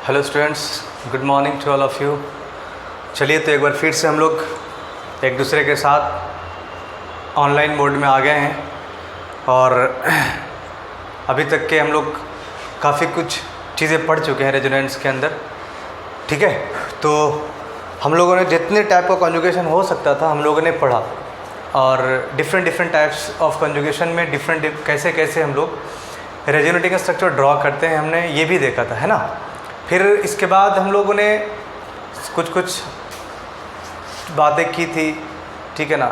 Hello students, good morning to all of you. चलिए तो एक बार फिर से हम लोग एक दूसरे के साथ ऑनलाइन मोड में आ गए हैं और अभी तक के हम लोग काफ़ी कुछ चीज़ें पढ़ चुके हैं रेजोनेंस के अंदर। ठीक है, तो हम लोगों ने जितने टाइप का कॉन्जुगेशन हो सकता था हम लोगों ने पढ़ा और डिफरेंट टाइप्स ऑफ कॉन्जुगेशन में कैसे कैसे हम लोग रेजोनेटिंग स्ट्रक्चर ड्रॉ करते हैं हमने ये भी देखा था, है ना। फिर इसके बाद हम लोगों ने कुछ बातें की थी, ठीक है ना,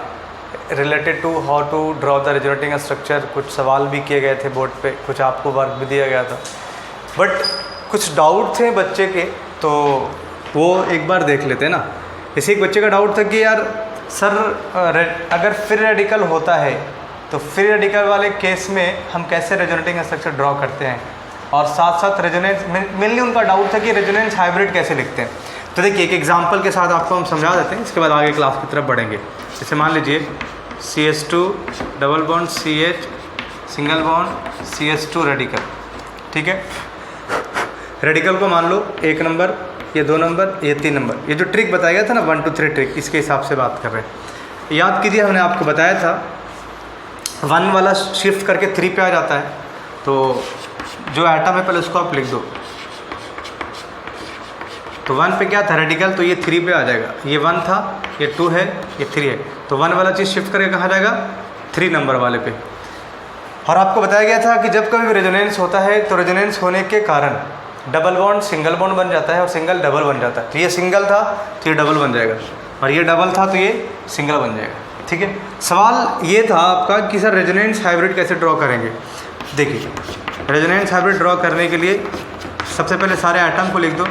related to how to draw the resonating structure. कुछ सवाल भी किए गए थे बोर्ड पे, कुछ आपको वर्क भी दिया गया था, बट कुछ डाउट थे बच्चे के, तो वो एक बार देख लेते हैं ना। इसी एक बच्चे का डाउट था कि यार सर अगर फ्री रेडिकल होता है तो फ्री रेडिकल वाले केस में हम कैसे रेजोनेटिंग स्ट्रक्चर ड्रॉ करते हैं, और साथ साथ रेजोनेंस, मेनली उनका डाउट था कि रेजोनेंस हाइब्रिड कैसे लिखते हैं। तो देखिए एक एग्जांपल के साथ आपको हम समझा देते हैं, इसके बाद आगे क्लास की तरफ बढ़ेंगे। जैसे मान लीजिए CH2 double bond CH single bond CH2 radical, ठीक है। रेडिकल को मान लो 1 नंबर, ये 2 नंबर, ये 3 नंबर। ये जो ट्रिक बताया गया था ना 1 2 3 ट्रिक, इसके हिसाब से बात कर रहे हैं। याद कीजिए हमने आपको बताया था 1 वाला शिफ्ट करके 3 पे आ जाता है, तो जो एटम है पहले उसको आप लिख दो। तो 1 पे क्या था रेडिकल, तो ये 3 पे आ जाएगा। ये 1 था, ये 2 है, ये 3 है, तो 1 वाला चीज़ शिफ्ट करके कहाँ जाएगा 3 नंबर वाले पे। और आपको बताया गया था कि जब कभी भी रेजोनेंस होता है तो रेजोनेंस होने के कारण डबल बॉन्ड सिंगल बॉन्ड बन जाता है और सिंगल डबल बन जाता है। तो ये सिंगल था तो ये डबल बन जाएगा, और ये डबल था तो ये सिंगल बन जाएगा, ठीक है। सवाल ये था आपका कि सर रेजोनेंस हाइब्रिड कैसे ड्रॉ करेंगे। देखिए रेजोनेंस हाइब्रिड ड्रॉ करने के लिए सबसे पहले सारे आइटम को लिख दो।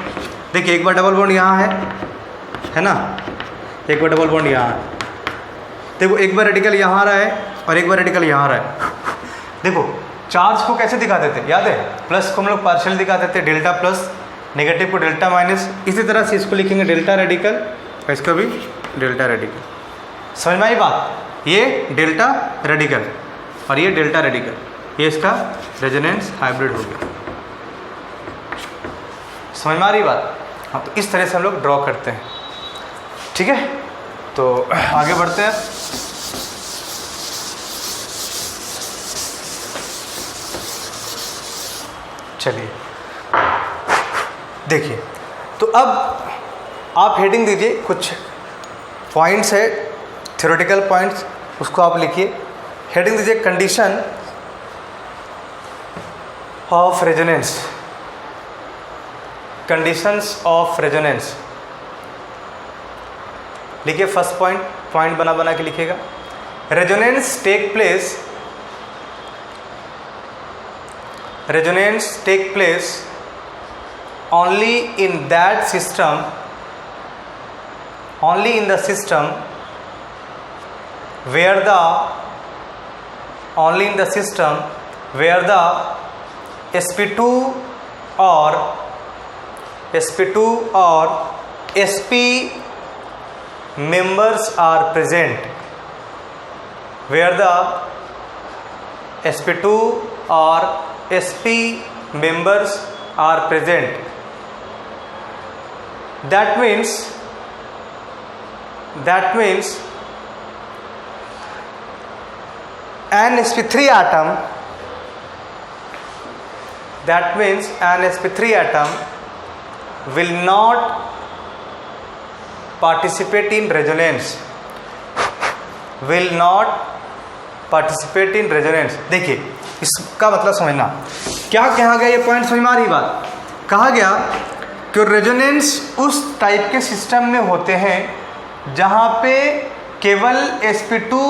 देखिए एक बार डबल बॉन्ड यहाँ है ना, एक बार डबल बॉन्ड यहाँ है। देखो एक बार रेडिकल यहाँ आ रहा है और एक बार रेडिकल यहाँ आ रहा है। देखो चार्ज को कैसे दिखाते थे, याद है, प्लस को हम लोग पार्शियल दिखाते थे डेल्टा प्लस, नेगेटिव को डेल्टा माइनस। इसी तरह से इसको लिखेंगे डेल्टा रेडिकल और इसको भी डेल्टा रेडिकल। समझ में आई बात, ये डेल्टा रेडिकल और ये डेल्टा रेडिकल, ये इसका रेजोनेंस हाइब्रिड हो गया। समझ में आ रही बात। हाँ, तो इस तरह से हम लोग ड्रॉ करते हैं, ठीक है। तो आगे बढ़ते हैं। चलिए देखिए, तो अब आप हेडिंग दीजिए, कुछ पॉइंट्स है थ्योरेटिकल पॉइंट्स, उसको आप लिखिए। हेडिंग दीजिए condition of resonance, conditions of resonance लिखिए। फर्स्ट पॉइंट बना के लिखिएगा। Resonance take place only in that system, only in the system where the sp2 or sp members are present, where the sp2 or sp members are present. That means an sp3 atom will not participate in resonance, देखिए इसका मतलब समझना क्या कहा गया, ये point समझ में आ रही बात। कहा गया कि रेजोनेंस उस टाइप के सिस्टम में होते हैं जहाँ पे केवल sp2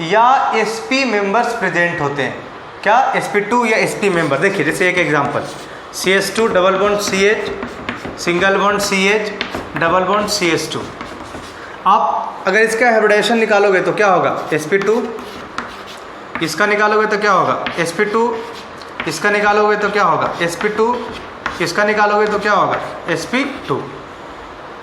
या sp मेंबर्स प्रेजेंट होते हैं। क्या sp2 या sp मेंबर। देखिए जैसे एक example, CH2 double bond CH single bond CH double bond CH2। आप अगर इसका हाइब्रिडेशन निकालोगे तो क्या होगा, sp2, इसका निकालोगे तो क्या होगा sp2, इसका निकालोगे तो क्या होगा sp2, इसका निकालोगे तो क्या होगा sp2,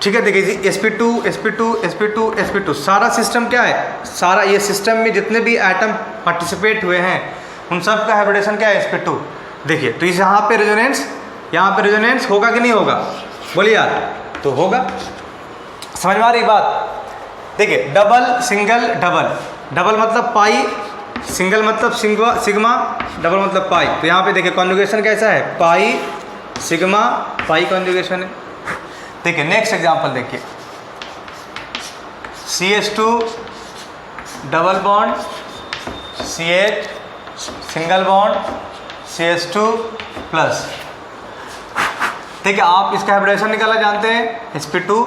ठीक है। देखिए sp2 सारा सिस्टम क्या है, सारा ये सिस्टम में जितने भी एटम पार्टिसिपेट हुए हैं उन सब का हाइब्रिडेशन क्या है sp2। देखिए तो इस यहाँ पे रेजोनेंस यहाँ पे रेजोनेंस होगा कि नहीं होगा, बोलिए यार, तो होगा। समझ में आ रही बात? देखिए डबल सिंगल डबल, डबल मतलब पाई, सिंगल मतलब सिग्मा, डबल मतलब पाई। तो यहाँ पे देखिए कॉन्जुगेशन कैसा है, पाई सिग्मा पाई कॉन्जुगेशन है। देखिए नेक्स्ट एग्जांपल देखिए, CH2 double bond CH single bond CH2 plus. देखिए आप इसका हाइब्रिडेशन निकालना जानते हैं, sp2,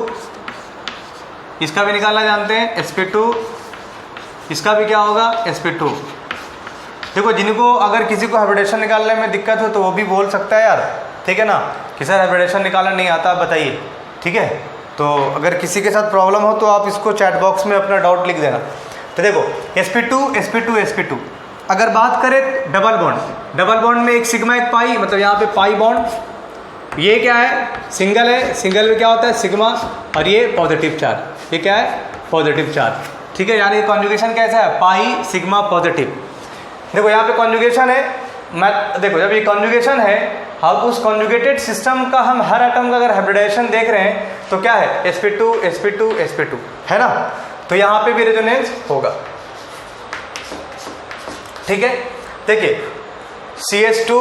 इसका भी निकालना जानते हैं sp2, इसका भी क्या होगा sp2। देखो जिनको अगर किसी को हाइब्रिडेशन निकालने में दिक्कत हो तो वो भी बोल सकता है यार, ठीक है ना, कि सर हाइब्रिडेशन निकालना नहीं आता बताइए, ठीक है। तो अगर किसी के साथ प्रॉब्लम हो तो आप इसको चैट बॉक्स में अपना डाउट लिख देना। तो देखो sp2 sp2 sp2, अगर बात करें डबल बॉन्ड, डबल बॉन्ड में एक सिग्मा एक पाई, मतलब यहाँ पे पाई बॉन्ड, ये क्या है सिंगल है, सिंगल में क्या होता है सिग्मा, और ये पॉजिटिव चार्ज, ये क्या है पॉजिटिव चार्ज, ठीक है। यानी कॉन्जुगेशन कैसा है, पाई सिग्मा पॉजिटिव। देखो यहाँ पे कॉन्जुगेशन है, मैं देखो जब ये कॉन्जुगेशन है, हम उस कॉन्जुगेटेड सिस्टम का हम हर एटम का अगर हाइब्रिडेशन देख रहे हैं तो क्या है sp2 sp2 sp2 है ना, तो यहाँ पे भी रेजोनेंस होगा, ठीक है। देखिए CH2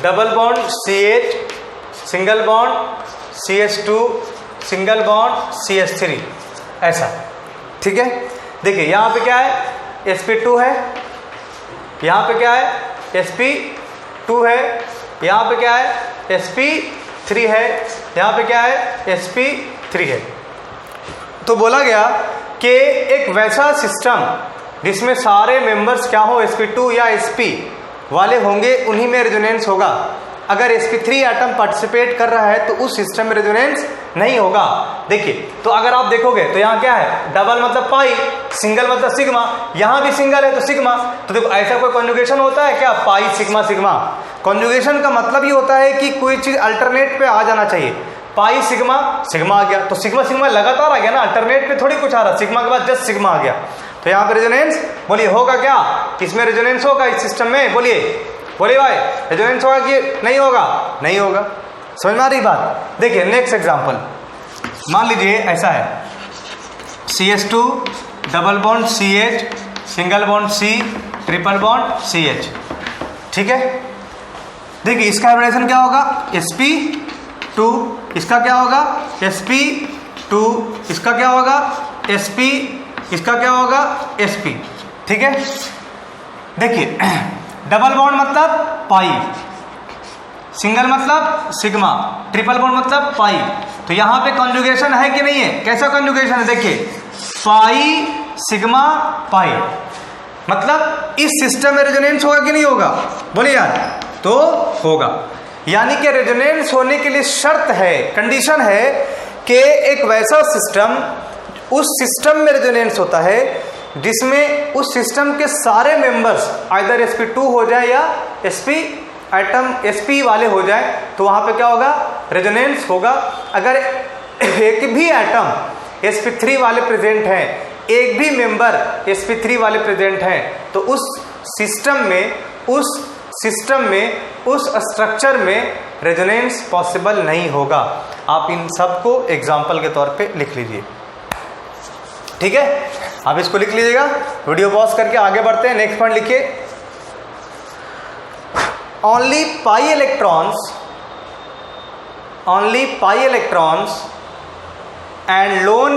double bond CH single bond CH2 single bond CH3, ऐसा, ठीक है। देखिए यहाँ पे क्या है sp2 है, यहाँ पे क्या है sp2 है, यहाँ पे क्या है sp3 है, यहाँ पे क्या है sp3 है। तो बोला गया कि एक वैसा सिस्टम जिसमें सारे मेंबर्स क्या हो sp2 या sp वाले होंगे, उन्हीं में रेजोनेंस होगा। अगर sp3 एटम पार्टिसिपेट कर रहा है तो उस सिस्टम में रेजोनेंस नहीं होगा। देखिए तो अगर आप देखोगे तो यहाँ क्या है, डबल मतलब पाई, सिंगल मतलब सिग्मा, यहाँ भी सिंगल है तो सिग्मा। तो देखो ऐसा कोई कॉन्जुगेशन होता है क्या, पाई सिग्मा सिग्मा। कॉन्जुगेशन का मतलब ये होता है कि कोई चीज अल्टरनेट पे आ जाना चाहिए। पाई सिग्मा सिग्मा आ गया तो सिग्मा सिग्मा लगातार आ गया ना, अल्टरनेट पे थोड़ी कुछ आ रहा, सिग्मा के बाद जस्ट सिग्मा आ गया। तो यहाँ पे रेजोनेंस बोलिए होगा क्या, किसमें रेजोनेंस होगा इस सिस्टम में, बोलिए बोलिए भाई रेजोनेंस होगा कि नहीं होगा, नहीं होगा। समझ में आ रही बात? देखिए नेक्स्ट एग्जांपल, मान लीजिए ऐसा है CH2 double bond CH single bond C triple bond CH, ठीक है। देखिए इसका हाइब्रिडेशन क्या होगा sp2, इसका क्या होगा sp2, इसका क्या होगा sp, इसका क्या होगा sp, ठीक है। देखिए डबल बॉन्ड मतलब पाई, सिंगल मतलब सिग्मा, ट्रिपल बॉन्ड मतलब पाई। तो यहाँ पे कॉन्जुगेशन है कि नहीं है, कैसा कॉन्जुगेशन है, देखिए पाई सिग्मा पाई, मतलब इस सिस्टम में रेजोनेंस होगा कि नहीं होगा, बोलिए यार, तो होगा। यानी कि रेजोनेंस होने के लिए शर्त है, कंडीशन है कि एक वैसा सिस्टम, उस सिस्टम में रेजोनेंस होता है जिसमें उस सिस्टम के सारे मेंबर्स आइदर sp2 हो जाए या sp एटम sp वाले हो जाए, तो वहां पे क्या होगा रेजोनेंस होगा। अगर एक भी एटम sp3 वाले प्रेजेंट हैं, एक भी मेंबर sp3 वाले प्रेजेंट हैं, तो उस सिस्टम में उस स्ट्रक्चर में रेजोनेंस पॉसिबल नहीं होगा। आप इन सबको एग्जाम्पल के तौर पे लिख लीजिए, ठीक है। आप इसको लिख लीजिएगा, वीडियो पॉज करके आगे बढ़ते हैं। नेक्स्ट पॉइंट लिखिए, only pi electrons and lone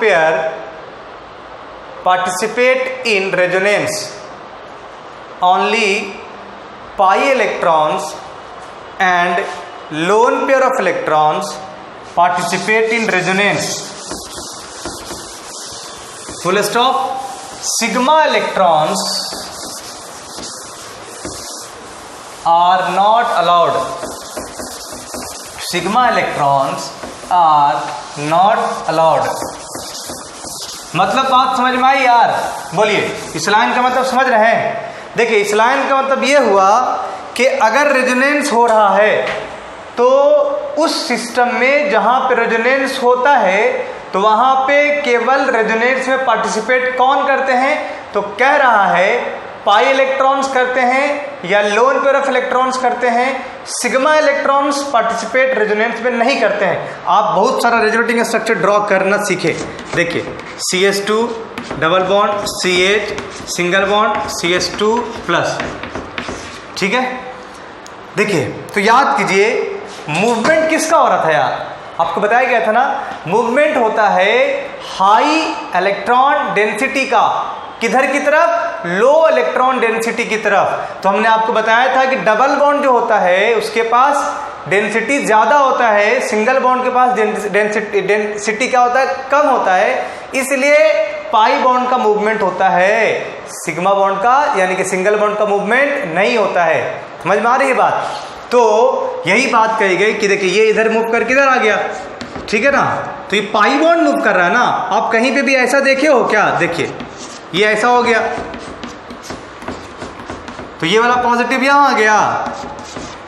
pair participate in resonance. Only pi electrons and lone pair of electrons participate in resonance. Full stop. Sigma electrons are not allowed. Sigma electrons are not allowed. मतलब बात समझ में आई यार, बोलिए इस line का मतलब समझ रहे हैं। देखिए इस लाइन का मतलब ये हुआ कि अगर रेजोनेंस हो रहा है तो उस सिस्टम में जहां पे रेजोनेंस होता है तो वहां पे केवल रेजोनेंस में पार्टिसिपेट कौन करते हैं, तो कह रहा है पाई इलेक्ट्रॉन्स करते हैं या लोन पेयर ऑफ इलेक्ट्रॉन्स करते हैं, सिग्मा इलेक्ट्रॉन्स पार्टिसिपेट रेजोनेंस में नहीं करते हैं। आप बहुत सारा रेजोनेटिंग स्ट्रक्चर ड्रॉ करना सीखे। देखिए CH2 double bond CH single bond CH2 plus, ठीक है। देखिए तो याद कीजिए मूवमेंट किसका हो रहा था यार, आपको बताया गया था ना, मूवमेंट होता है हाई इलेक्ट्रॉन डेंसिटी का, किधर की तरफ, लो इलेक्ट्रॉन डेंसिटी की तरफ। तो हमने आपको बताया था कि डबल बॉन्ड जो होता है उसके पास डेंसिटी ज़्यादा होता है, सिंगल बॉन्ड के पास डेंसिटी क्या होता है, कम होता है, इसलिए पाई बॉन्ड का मूवमेंट होता है, सिग्मा बॉन्ड का यानी कि सिंगल बॉन्ड का मूवमेंट नहीं होता है। समझ में आ रही है बात। तो यही बात कही गई कि देखिए ये इधर मूव करके इधर आ गया, ठीक है ना, तो ये पाई बॉन्ड मूव कर रहा है ना। आप कहीं पे भी ऐसा देखे हो क्या, देखिए ये ऐसा हो गया तो ये वाला पॉजिटिव यहां आ गया,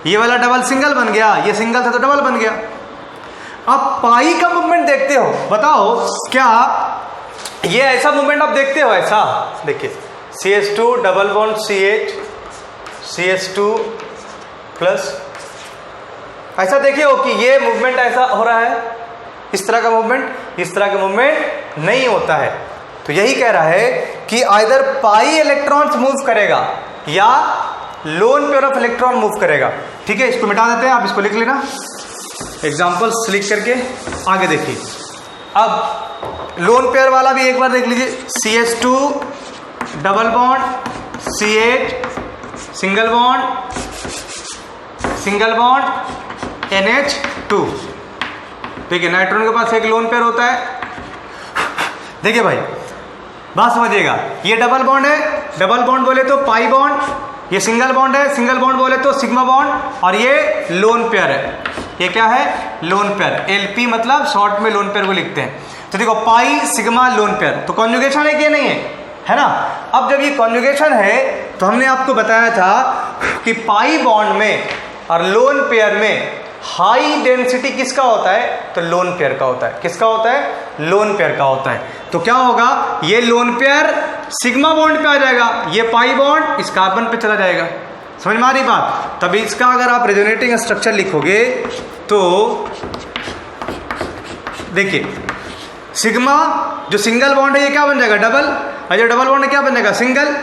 ये वाला डबल सिंगल बन गया, ये सिंगल था तो डबल बन गया। अब पाई का मूवमेंट देखते हो, बताओ क्या ये ऐसा मूवमेंट आप देखते हो, ऐसा देखिए CH2 double bond CH CH2 plus, ऐसा देखिए हो कि ये मूवमेंट ऐसा हो रहा है, इस तरह का मूवमेंट, इस तरह का मूवमेंट नहीं होता है। तो यही कह रहा है कि आइदर पाई इलेक्ट्रॉन्स मूव करेगा या loan pair of electron move करेगा, ठीक है। इसको मिटा देते हैं, आप इसको लिख लेना एग्जांपल्स लिख करके आगे देखिए। अब लोन पेयर वाला भी एक बार देख लीजिए, CH2 double bond CH single bond NH2। देखिए नाइट्रोजन के पास एक लोन पेयर होता है। देखिए भाई बात समझिएगा, ये डबल बॉन्ड है, डबल बॉन्ड बोले तो पाई बॉन्ड, ये सिंगल बॉन्ड है, सिंगल बॉन्ड बोले तो सिग्मा बॉन्ड, और ये लोन पेयर है, ये क्या है, लोन पेयर। LP मतलब शॉर्ट में लोन पेयर को लिखते हैं। तो देखो पाई सिग्मा लोन पेयर, तो कॉन्जुगेशन है कि नहीं है ना। अब जब ये कॉन्जुगेशन है तो हमने आपको बताया था कि पाई बॉन्ड में और लोन पेयर में हाई डेंसिटी किसका होता है, तो लोन पेयर का होता है। किसका होता है, लोन पेयर का होता है। तो क्या होगा, ये लोन पेयर सिग्मा बॉन्ड पे आ जाएगा, ये पाई बॉन्ड इस कार्बन पे चला जाएगा। समझ में आ रही बात। तभी इसका अगर आप रेजोनेटिंग स्ट्रक्चर लिखोगे तो देखिए सिग्मा जो सिंगल बॉन्ड है ये क्या बन जाएगा, डबल, और जो डबल बॉन्ड है क्या बन जाएगा, सिंगल।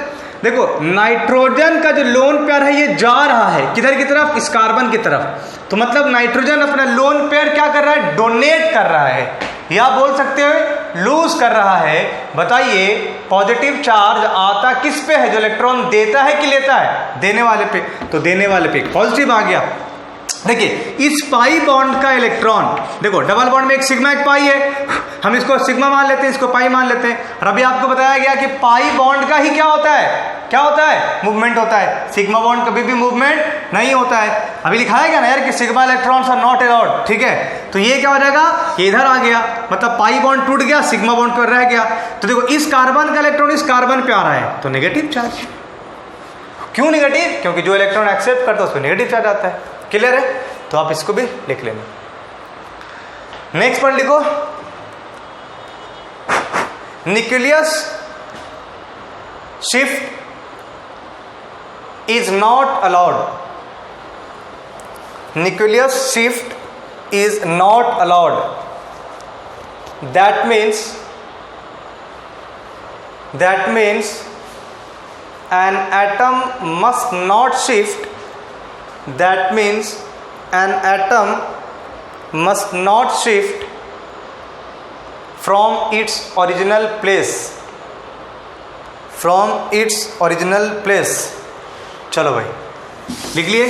देखो नाइट्रोजन का जो लोन पेयर है ये जा रहा है किधर की तरफ, इस कार्बन की तरफ। तो मतलब नाइट्रोजन अपना लोन पेयर क्या कर रहा है, डोनेट कर रहा है, या बोल सकते हो लूज कर रहा है। बताइए पॉजिटिव चार्ज आता किस पे है, जो इलेक्ट्रॉन देता है कि लेता है, देने वाले पे। तो देने वाले पे पॉजिटिव आ गया। देखिए इस पाई बॉन्ड का इलेक्ट्रॉन, देखो डबल बॉन्ड में एक सिग्मा एक पाई है, हम इसको सिग्मा मान लेते हैं, इसको पाई मान लेते हैं। और अभी आपको बताया गया कि पाई बॉन्ड का ही क्या होता है, क्या होता है, मूवमेंट होता है। सिग्मा बॉन्ड कभी भी मूवमेंट नहीं होता है। अभी लिखाया गया ना यार कि sigma electrons are not allowed, ठीक है। तो ये क्या हो जाएगा, ये इधर आ गया, मतलब पाई बॉन्ड टूट गया, सिग्मा बॉन्ड पर रह गया। तो देखो इस कार्बन का इलेक्ट्रॉन इस कार्बन पे आ रहा है, तो नेगेटिव चार्ज। क्यों नेगेटिव, क्योंकि जो इलेक्ट्रॉन एक्सेप्ट करता है उस पर नेगेटिव चार्ज आता है। क्लियर है, तो आप इसको भी लिख लेना। नेक्स्ट पॉइंट लिखो, nucleus shift is not allowed. Nucleus shift is not allowed. That means an atom must not shift. That means an atom must not shift from its original place. From its original place. चलो भाई लिख लिए,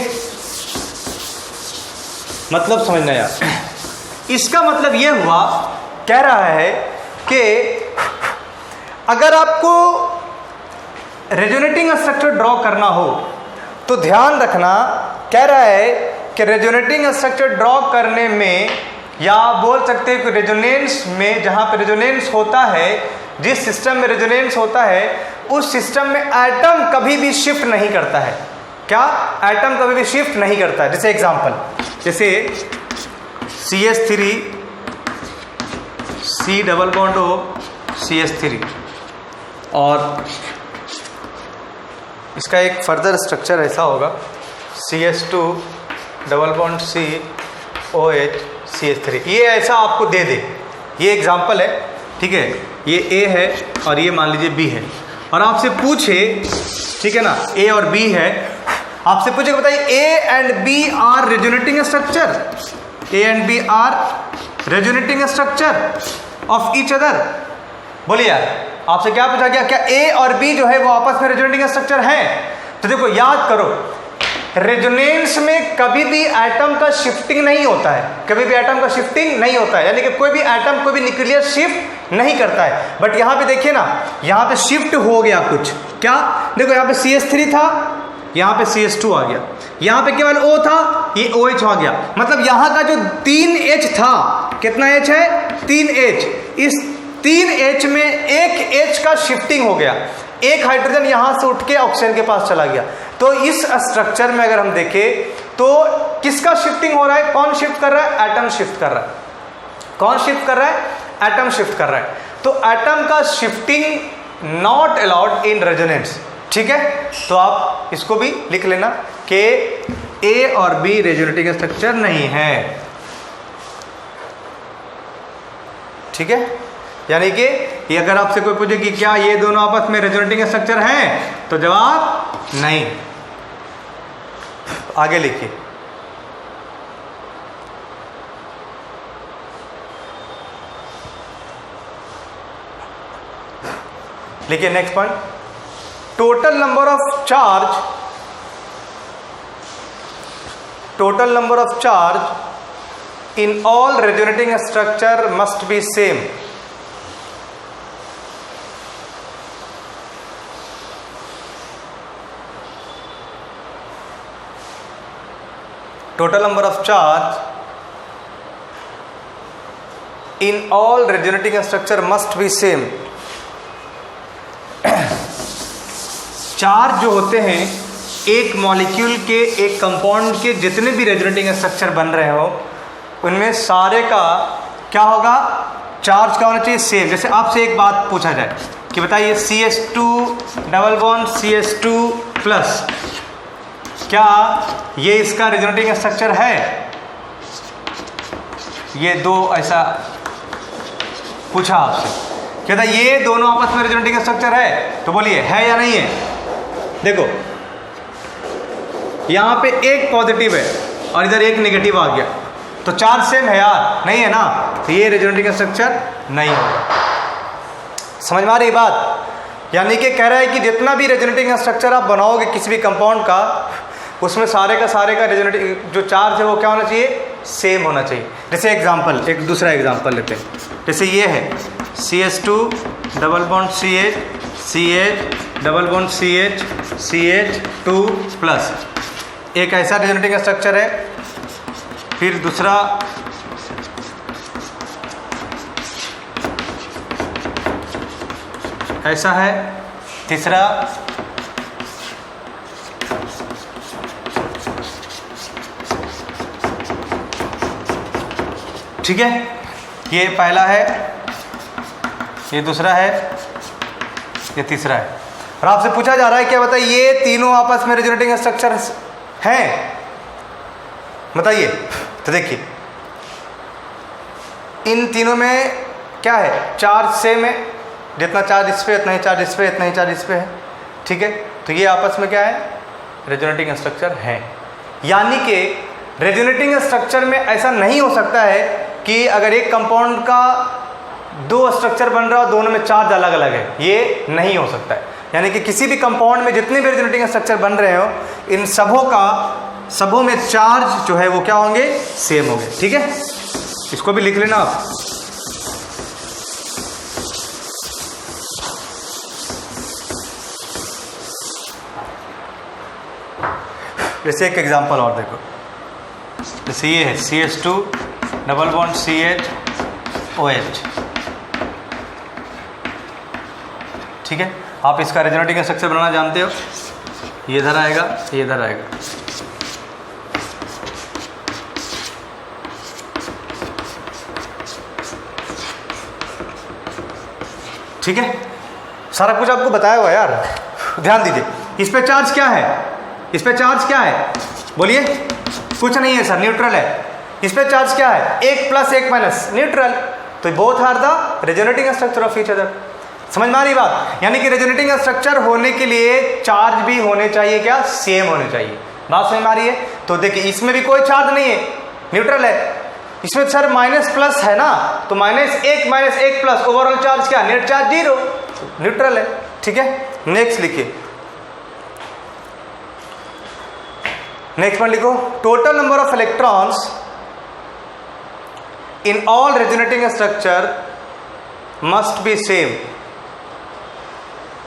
मतलब समझना यार। इसका मतलब ये हुआ, कह रहा है कि अगर आपको रेजोनेटिंग स्ट्रक्चर ड्रॉ करना हो तो ध्यान रखना, कह रहा है कि रेजोनेटिंग स्ट्रक्चर ड्रॉ करने में, या बोल सकते हैं कि रेजोनेंस में, जहाँ पे रेजोनेंस होता है, जिस सिस्टम में रेजोनेंस होता है उस सिस्टम में एटम कभी भी शिफ्ट नहीं करता है। क्या, एटम कभी भी शिफ्ट नहीं करता है। जैसे एग्जांपल, जैसे CH3 C डबल बॉन्ड हो CH3 और इसका एक फर्दर स्ट्रक्चर ऐसा होगा CS2 double bond COH CH3, ये ऐसा आपको दे दे, ये एग्जाम्पल है, ठीक है, ये A है और ये मान लीजिए B है, और आपसे पूछे, ठीक है ना, A और B है, आपसे पूछे बताइए A and B are resonating structure, A and B are resonating structure of each other. बोलिए यार, आपसे क्या पूछा गया, क्या A और B जो है वो आपस में रेजोनेटिंग स्ट्रक्चर है? तो देखो याद करो, रेजोनेंस में कभी भी एटम का शिफ्टिंग नहीं होता है, कभी भी एटम का शिफ्टिंग नहीं होता है, यानी कि कोई भी एटम कोई भी न्यूक्लियर शिफ्ट नहीं करता है। बट यहाँ पे देखिए ना, यहाँ पे शिफ्ट हो गया कुछ, क्या देखो यहाँ पे CH3 था, यहाँ पे CH2 आ गया, यहाँ पे केवल O था, ये OH आ गया, मतलब यहाँ का जो 3H था, कितना H है, 3H, इस 3H में एक H का शिफ्टिंग हो गया, एक हाइड्रोजन यहां से उठ के ऑक्सीजन के पास चला गया। तो इस स्ट्रक्चर में अगर हम देखें तो किसका शिफ्टिंग हो रहा है, कौन शिफ्ट कर रहा है, एटम शिफ्ट कर रहा है, कौन शिफ्ट कर रहा है, एटम शिफ्ट कर रहा है। तो एटम का shifting not allowed in resonance, ठीक है, तो आप इसको भी लिख लेना कि A और B रेजोनेटिंग स्ट्रक्चर नहीं है, ठीक है, यानी कि ये अगर आपसे कोई पूछे कि क्या ये दोनों आपस में रेजोनेटिंग स्ट्रक्चर हैं, तो जवाब नहीं। आगे लिखिए, लिखिए next point, total number of charge in all resonating structure must be same. Total number of charge in all resonating structure must be same। Charge जो होते हैं एक मॉलिक्यूल के, एक कंपाउंड के जितने भी रेजोनेटिंग स्ट्रक्चर बन रहे हो, उनमें सारे का क्या होगा, चार्ज क्या होना चाहिए, सेम। जैसे आपसे एक बात पूछा जाए कि बताइए CH2 double bond CH2 plus, क्या ये इसका रेजोनेटिंग स्ट्रक्चर है? ये दो ऐसा पूछा आपसे, कहता ये दोनों आपस में रेजोनेटिंग स्ट्रक्चर है, तो बोलिए है या नहीं है। देखो यहाँ पे एक पॉजिटिव है और इधर एक नेगेटिव आ गया, तो चार्ज सेम है यार, नहीं है ना, तो ये रेजोनेटिंग स्ट्रक्चर नहीं होगा। समझ में आ रही बात? यानी कि कह रहा है कि जितना भी रेजोनेटिंग स्ट्रक्चर आप बनाओगे किसी भी कंपाउंड का, उसमें सारे का रेजोनेटिंग जो चार्ज है वो क्या होना चाहिए, सेम होना चाहिए। जैसे एग्जांपल, एक दूसरा एग्जांपल लेते हैं, जैसे ये है CH2 double bond CH CH double bond CH CH2 plus, एक ऐसा रेजोनेटिंग स्ट्रक्चर है, फिर दूसरा ऐसा है, तीसरा ठीक है, ये पहला है, ये दूसरा है, ये तीसरा है, और आपसे पूछा जा रहा है क्या बताइए ये तीनों आपस में रेजोनेटिंग स्ट्रक्चर हैं, बताइए। तो देखिए इन तीनों में क्या है, चार्ज सेम है, जितना चार्ज इस पे इतना ही चार्ज इस पे, इतना ही चार्ज इस पे है, ठीक है, तो ये आपस में क्या है, रेजोनेटिंग स्ट्रक्चर है। यानी कि रेजोनेटिंग स्ट्रक्चर में ऐसा नहीं हो सकता है कि अगर एक कंपाउंड का दो स्ट्रक्चर बन रहा हो, दोनों में चार्ज अलग अलग है, ये नहीं हो सकता है। यानी कि किसी भी कंपाउंड में जितने भी रेजोनेटिंग स्ट्रक्चर बन रहे हो, इन सबों में चार्ज जो है वो क्या होंगे, सेम होंगे, ठीक है। इसको भी लिख लेना आप। जैसे एक एग्जांपल और देखो, जैसे ये है CH2 double bond CH OH, ठीक है, आप इसका रेजोनेटिंग स्ट्रक्चर बनाना जानते हो, ये इधर आएगा, ये इधर आएगा, ठीक है, सारा कुछ आपको बताया हुआ यार, ध्यान दीजिए। इस पे चार्ज क्या है, इस पे चार्ज क्या है, बोलिए। कुछ नहीं है सर, न्यूट्रल है। इस पे चार्ज क्या है, 1 प्लस 1 माइनस, न्यूट्रल। तो both are the resonating structure of each other. समझ में आ रही बात? यानी कि रेजोनेटिंग स्ट्रक्चर होने के लिए चार्ज भी होने चाहिए क्या, सेम होने चाहिए। बात समझ में आ रही है? तो देखिए इसमें भी कोई चार्ज नहीं है, न्यूट्रल है। इसमें सर माइनस प्लस है ना, तो -1 प्लस ओवरऑल चार्ज क्या, नेट चार्ज 0, न्यूट्रल है। ठीक है, नेक्स्ट लिखिए, नेक्स्ट वन लिखो, total number of electrons in all resonating structure must be same.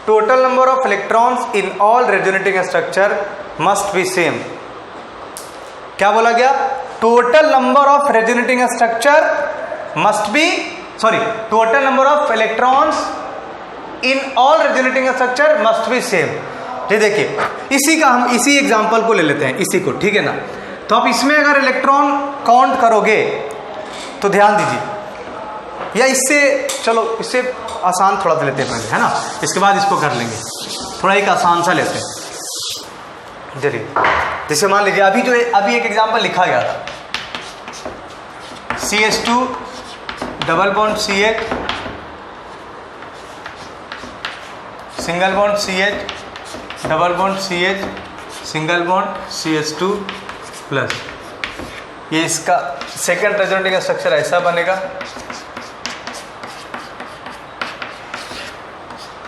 Total number of electrons in all resonating structure must be same. क्या बोला गया, total number of resonating structure must be, sorry, total number of electrons in all resonating structure must be same. ये देखिए, इसी का हम इसी example को ले लेते हैं, इसी को, ठीक है ना। तो आप इसमें अगर इलेक्ट्रॉन काउंट करोगे तो ध्यान दीजिए, या इससे चलो इससे आसान थोड़ा सा लेते हैं पहले, है ना, इसके बाद इसको कर लेंगे। थोड़ा एक आसान सा लेते हैं। चलिए, जैसे मान लीजिए अभी एक एग्जांपल लिखा गया था, CH2 double bond CH single bond CH double bond CH single bond CH2 plus. ये इसका सेकेंड रेजोनेटिंग स्ट्रक्चर ऐसा बनेगा।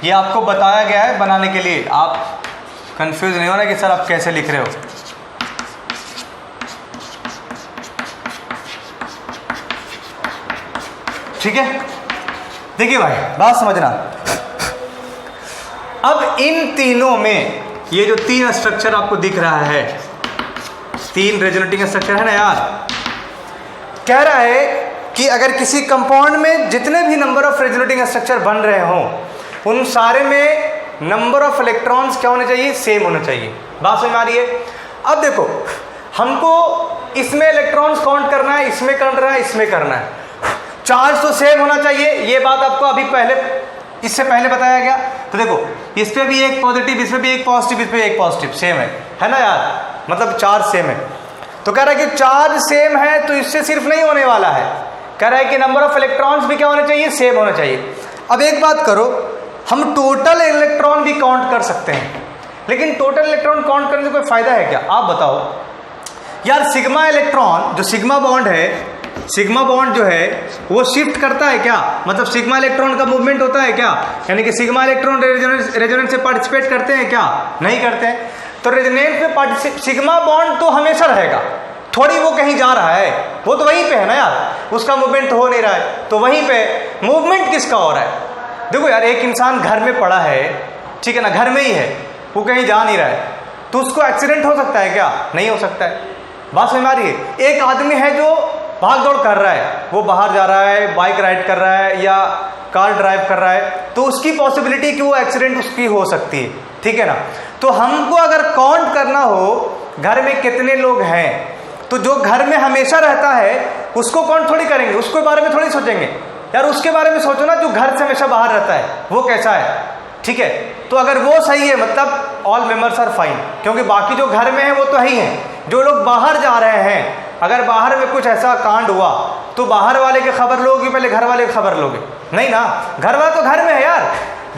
ये आपको बताया गया है बनाने के लिए, आप कंफ्यूज नहीं होना कि सर आप कैसे लिख रहे हो। ठीक है, देखिए भाई बात समझना। अब इन तीनों में ये जो 3 स्ट्रक्चर आपको दिख रहा है, 3 रेजोनेटिंग स्ट्रक्चर है ना यार, कह रहा है कि अगर किसी कंपाउंड में जितने भी नंबर ऑफ रेजोनेटिंग स्ट्रक्चर बन रहे हों, उन सारे में नंबर ऑफ इलेक्ट्रॉन्स क्या होने चाहिए, सेम होने चाहिए। बात समझ में आ रही है? अब देखो, हमको इसमें इलेक्ट्रॉन्स काउंट करना है, इसमें करना है, इसमें करना है, चार्ज तो सेम होना चाहिए। ये बात आपको अभी इससे पहले बताया गया। तो देखो, इस पे भी एक पॉजिटिव, इस पे भी एक पॉजिटिव, इस पे एक पॉजिटिव, सेम है ना यार, मतलब चार्ज सेम है। तो कह रहा है कि चार्ज सेम है, तो इससे सिर्फ नहीं होने वाला है, कह रहा है कि नंबर ऑफ इलेक्ट्रॉन्स भी क्या होने चाहिए, सेम होना चाहिए। अब एक बात करो, हम टोटल इलेक्ट्रॉन भी काउंट कर सकते हैं, लेकिन टोटल इलेक्ट्रॉन काउंट करने से कोई फायदा है क्या, आप बताओ यार। सिग्मा इलेक्ट्रॉन, जो सिग्मा बॉन्ड है, सिग्मा बॉन्ड जो है वो शिफ्ट करता है क्या, मतलब सिग्मा इलेक्ट्रॉन का मूवमेंट होता है क्या, यानी कि सिग्मा इलेक्ट्रॉन रेजोनेंस से पार्टिसिपेट करते हैं क्या, नहीं करते हैं। तो रेजोनेंस में सिग्मा बॉन्ड तो हमेशा रहेगा, थोड़ी वो कहीं जा रहा है, वो तो वहीं पे है ना यार, उसका मूवमेंट तो हो नहीं रहा है, तो वहीं पे मूवमेंट किसका हो रहा है। देखो यार, एक इंसान घर में पड़ा है, ठीक है ना, घर में ही है, वो कहीं जा नहीं रहा है, तो उसको एक्सीडेंट हो सकता है क्या, नहीं हो सकता है। बात समझ में आ रही है? एक आदमी है जो भाग दौड़ कर रहा है, वो बाहर जा रहा है, बाइक राइड कर रहा है या कार ड्राइव कर रहा है, तो उसकी पॉसिबिलिटी कि वो एक्सीडेंट उसकी हो सकती है, ठीक है ना। तो हमको अगर काउंट करना हो घर में कितने लोग हैं, तो जो घर में हमेशा रहता है उसको काउंट थोड़ी करेंगे, उसके बारे में थोड़ी सोचेंगे यार, उसके बारे में सोचो ना जो घर से हमेशा बाहर रहता है वो कैसा है, ठीक है। तो अगर वो सही है मतलब ऑल मेंबर्स आर फाइन, क्योंकि बाकी जो घर में है वो तो ही है। जो लोग बाहर जा रहे हैं, अगर बाहर में कुछ ऐसा कांड हुआ तो बाहर वाले की खबर लोगे पहले घर वाले की खबर लोगे, नहीं ना, घर वाला तो घर में है यार,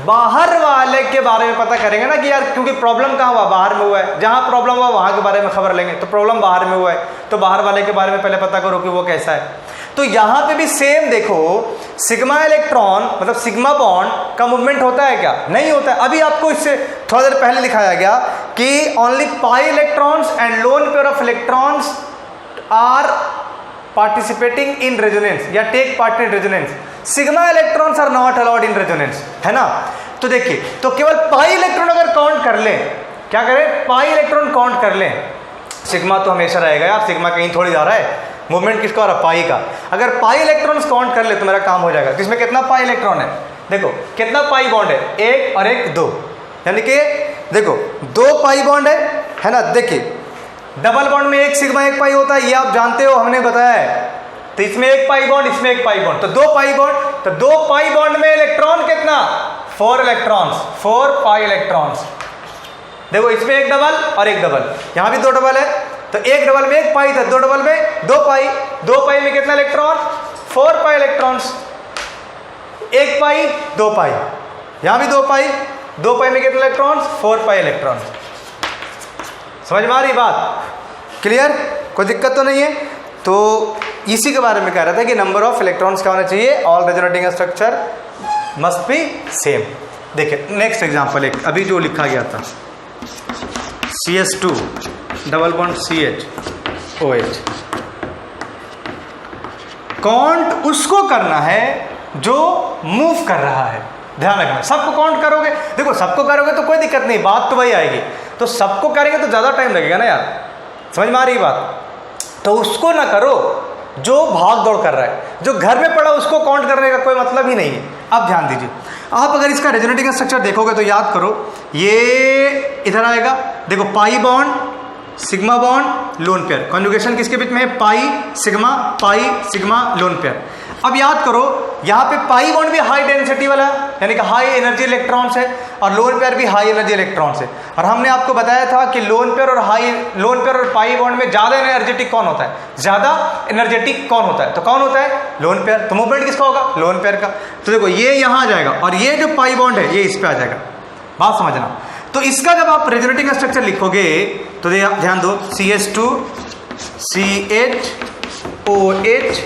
बाहर वाले के बारे में पता करेंगे ना कि यार, क्योंकि प्रॉब्लम कहाँ हुआ, बाहर में हुआ है, जहाँ प्रॉब्लम हुआ वहाँ के बारे में खबर लेंगे, तो प्रॉब्लम बाहर में हुआ है तो बाहर वाले के बारे में पहले पता करो कि वो कैसा है। तो यहाँ पे भी सेम देखो, सिग्मा इलेक्ट्रॉन मतलब सिग्मा बॉन्ड का मूवमेंट होता है क्या, नहीं होता है। अभी आपको इससे थोड़ा देर पहले लिखाया गया कि only pi electrons and lone pair of electrons are participating in resonance या take part in resonance, sigma electrons are not allowed in resonance, है ना। तो देखिए, तो केवल पाई इलेक्ट्रॉन अगर काउंट कर लें, क्या करें, पाई इलेक्ट्रॉन काउंट कर लें, सिग्मा तो हमेशा रहेगा यार, सिग्मा कहीं थोड़ी जा रहा है, मूवमेंट किसका हो रहा है, पाई का। अगर पाई इलेक्ट्रॉन्स काउंट कर ले तो मेरा काम हो जाएगा। तो इसमें कितना पाई इलेक्ट्रॉन है, देखो कितना पाई बॉन्ड है, 1 और 1 2, यानी कि देखो 2 पाई बॉन्ड है ना। देखिए डबल बॉन्ड में 1 सिग्मा 1 पाई होता है, ये आप जानते हो, हमने बताया है। तो इसमें 1 पाई बॉन्ड, इसमें 1 पाई बॉन्ड, तो 2 पाई बॉन्ड, तो 2 पाई बॉन्ड में इलेक्ट्रॉन कितना, 4 इलेक्ट्रॉन्स, 4 पाई इलेक्ट्रॉन्स, देखो इसमें एक डबल और एक डबल, यहाँ भी दो डबल है, तो एक डबल में एक पाई था, दो डबल में दो पाई, दो पाई में कितना इलेक्ट्रॉन, 4 पाई इलेक्ट्रॉन्स, एक पाई दो पाई, यहाँ भी दो पाई, दो पाई में कितने इलेक्ट्रॉन्स, 4 पाई इलेक्ट्रॉन। समझ में आ रही बात, क्लियर, कोई दिक्कत तो नहीं है। तो इसी के बारे में कह रहा था कि नंबर ऑफ इलेक्ट्रॉन्स क्या होना चाहिए, all resonating structure must be same. देखिए नेक्स्ट एग्जांपल एक अभी जो लिखा गया था, CH2 double bond CH OH, count उसको करना है जो मूव कर रहा है, ध्यान रखना। सबको काउंट करोगे, देखो सबको करोगे तो कोई दिक्कत नहीं, बात तो वही आएगी, तो सबको करेंगे तो ज़्यादा टाइम लगेगा ना यार, समझ में आ रही बात। तो उसको ना करो जो भाग दौड़ कर रहा है, जो घर में पड़ा उसको काउंट करने का कोई मतलब ही नहीं है। अब ध्यान दीजिए, आप अगर इसका रेजोनेटिंग स्ट्रक्चर देखोगे तो याद करो, ये इधर आएगा, देखो pi bond, sigma bond, lone pair, conjugation किसके बीच में है, पाई सिग्मा लोन पेयर। अब याद करो यहाँ पे पाई बॉन्ड भी हाई डेंसिटी वाला यानी कि हाई एनर्जी इलेक्ट्रॉन्स है, और लोन पेयर भी हाई एनर्जी इलेक्ट्रॉन्स है। और हमने आपको बताया था कि लोन पेयर और पाई बॉन्ड में ज़्यादा एनर्जेटिक कौन होता है, ज़्यादा एनर्जेटिक कौन होता है, तो कौन होता है, लोन पेयर। तो मूवमेंट किसका होगा, लोन पेयर का। तो देखो ये यहाँ आ जाएगा और ये जो पाई बॉन्ड है ये इस पर आ जाएगा, बात समझना। तो इसका जब आप रेजोनेटिंग स्ट्रक्चर लिखोगे तो ध्यान दो, CH2 CH OH,